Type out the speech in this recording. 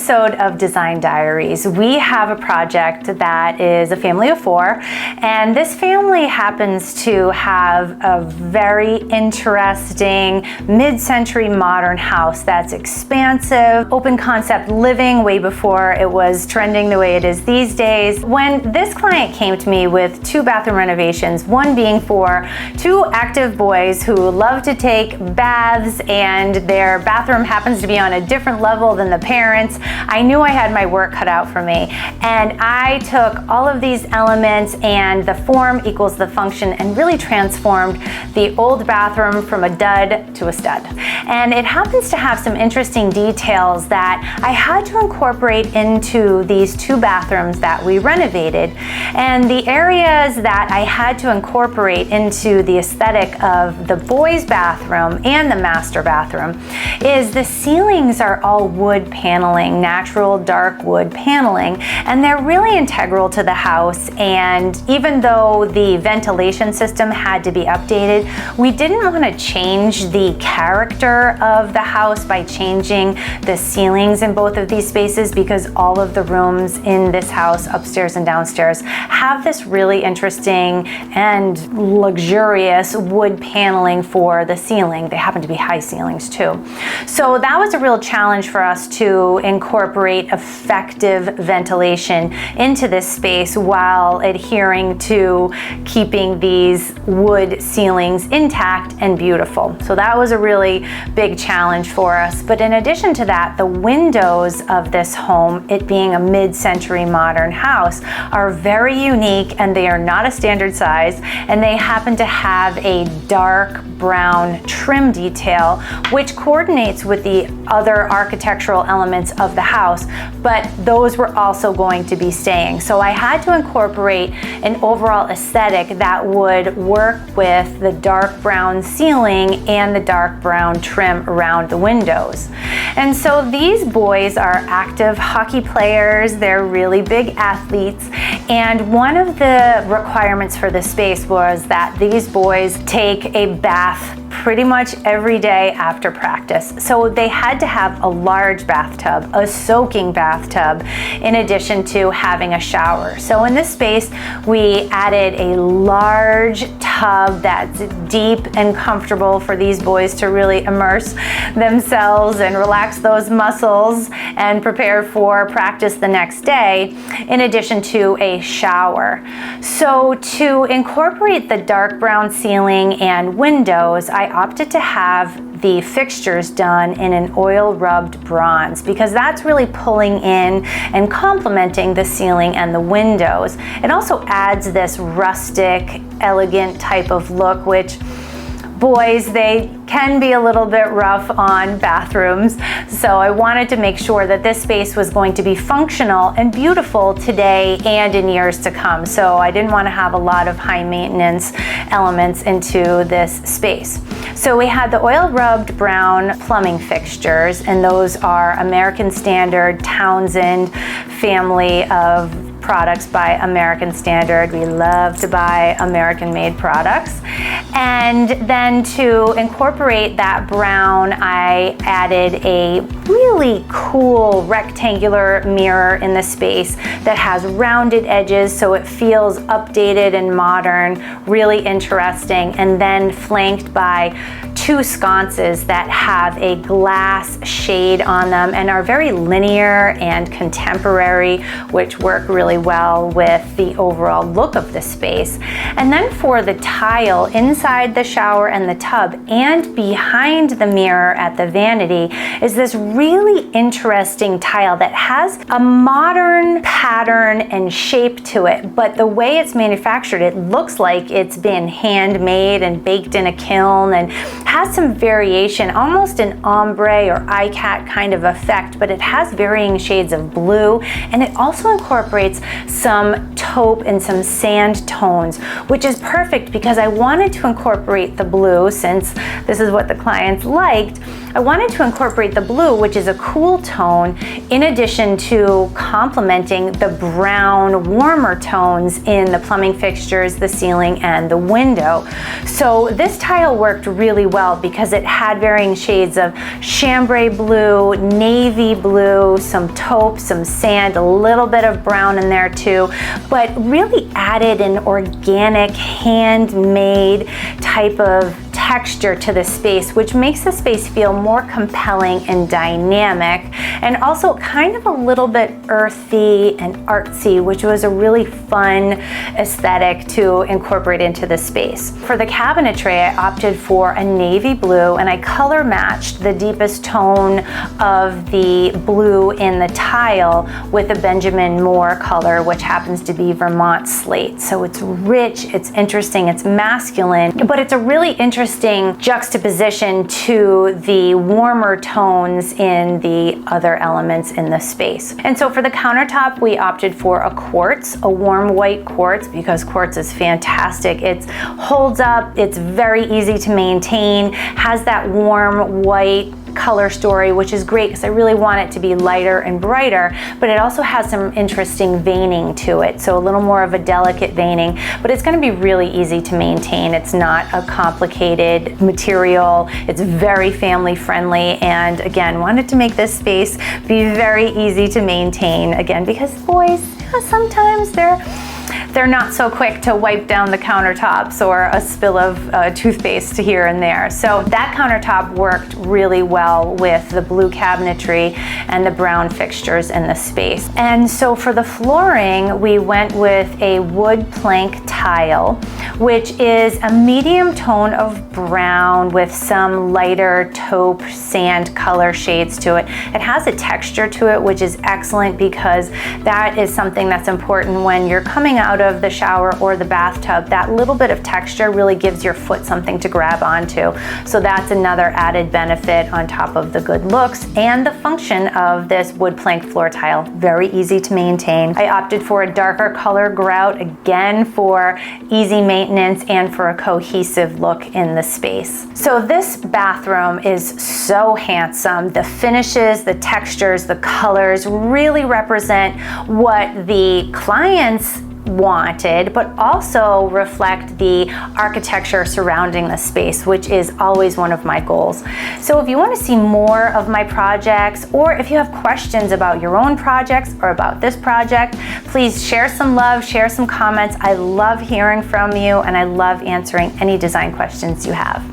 episode of Design Diaries. We have a project that is a family of 4, and this family happens to have a very interesting mid-century modern house that's expansive, open concept living way before it was trending the way it is these days. When this client came to me with 2 bathroom renovations, one being for 2 active boys who love to take baths and their bathroom happens to be on a different level than the parents, I knew I had my work cut out for me. And I took all of these elements and the form equals the function and really transformed the old bathroom from a dud to a stud. And it happens to have some interesting details that I had to incorporate into these 2 bathrooms that we renovated. And the areas that I had to incorporate into the aesthetic of the boys' bathroom and the master bathroom is the ceilings are all wood paneling, natural dark wood paneling, and they're really integral to the house. And even though the ventilation system had to be updated, we didn't want to change the character of the house by changing the ceilings in both of these spaces, because all of the rooms in this house, upstairs and downstairs, have this really interesting and luxurious wood paneling for the ceiling. They happen to be high ceilings too. So that was a real challenge for us to incorporate effective ventilation into this space while adhering to keeping these wood ceilings intact and beautiful. So that was a really big challenge for us. But in addition to that, the windows of this home, it being a mid-century modern house, are very unique, and they are not a standard size, and they happen to have a dark brown trim detail which coordinates with the other architectural elements of the house, but those were also going to be staying. So I had to incorporate an overall aesthetic that would work with the dark brown ceiling and the dark brown trim around the windows. And so these boys are active hockey players, they're really big athletes, and one of the requirements for this space was that these boys take a bath pretty much every day after practice. So they had to have a large bathtub, a soaking bathtub, in addition to having a shower. So in this space, we added a large tub that's deep and comfortable for these boys to really immerse themselves and relax those muscles and prepare for practice the next day, in addition to a shower. So to incorporate the dark brown ceiling and windows, I opted to have the fixtures done in an oil rubbed bronze, because that's really pulling in and complementing the ceiling and the windows. It also adds this rustic, elegant type of look, which boys, they can be a little bit rough on bathrooms. So I wanted to make sure that this space was going to be functional and beautiful today and in years to come. So I didn't want to have a lot of high maintenance elements into this space. So we had the oil rubbed brown plumbing fixtures, and those are American Standard Townsend family of products by American Standard. We love to buy American-made products. And then to incorporate that brown, I added a really cool rectangular mirror in the space that has rounded edges, so it feels updated and modern, really interesting, and then flanked by 2 sconces that have a glass shade on them and are very linear and contemporary, which work really well with the overall look of the space. And then for the tile inside the shower and the tub and behind the mirror at the vanity is this really interesting tile that has a modern pattern and shape to it, but the way it's manufactured, it looks like it's been handmade and baked in a kiln and has some variation, almost an ombre or iCat kind of effect, but it has varying shades of blue, and it also incorporates some taupe and some sand tones, which is perfect because I wanted to incorporate the blue, since this is what the clients liked, I wanted to incorporate the blue, which is a cool tone, in addition to complementing the brown, warmer tones in the plumbing fixtures, the ceiling, and the window. So this tile worked really well because it had varying shades of chambray blue, navy blue, some taupe, some sand, a little bit of brown in there too, but really added an organic, handmade type of texture to the space, which makes the space feel more compelling and dynamic, and also kind of a little bit earthy and artsy, which was a really fun aesthetic to incorporate into the space. For the cabinetry, I opted for a navy blue, and I color matched the deepest tone of the blue in the tile with a Benjamin Moore color, which happens to be Vermont slate. So it's rich, it's interesting, it's masculine, but it's a really interesting juxtaposition to the warmer tones in the other elements in the space. And so for the countertop, we opted for a quartz, a warm white quartz, because quartz is fantastic. It holds up, it's very easy to maintain, has that warm white color story, which is great because I really want it to be lighter and brighter, but it also has some interesting veining to it. So a little more of a delicate veining, but it's going to be really easy to maintain. It's not a complicated material. It's very family friendly. And again, wanted to make this space be very easy to maintain, again, because boys, sometimes they're not so quick to wipe down the countertops or a spill of toothpaste here and there. So that countertop worked really well with the blue cabinetry and the brown fixtures in the space. And so for the flooring, we went with a wood plank tile, which is a medium tone of brown with some lighter taupe sand color shades to it. It has a texture to it, which is excellent because that is something that's important when you're coming out of the shower or the bathtub. That little bit of texture really gives your foot something to grab onto. So that's another added benefit on top of the good looks and the function of this wood plank floor tile. Very easy to maintain. I opted for a darker color grout, again for easy maintenance and for a cohesive look in the space. So this bathroom is so handsome. The finishes, the textures, the colors really represent what the clients wanted, but also reflect the architecture surrounding the space, which is always one of my goals. So if you want to see more of my projects, or if you have questions about your own projects or about this project, please share some love, share some comments. I love hearing from you, and I love answering any design questions you have.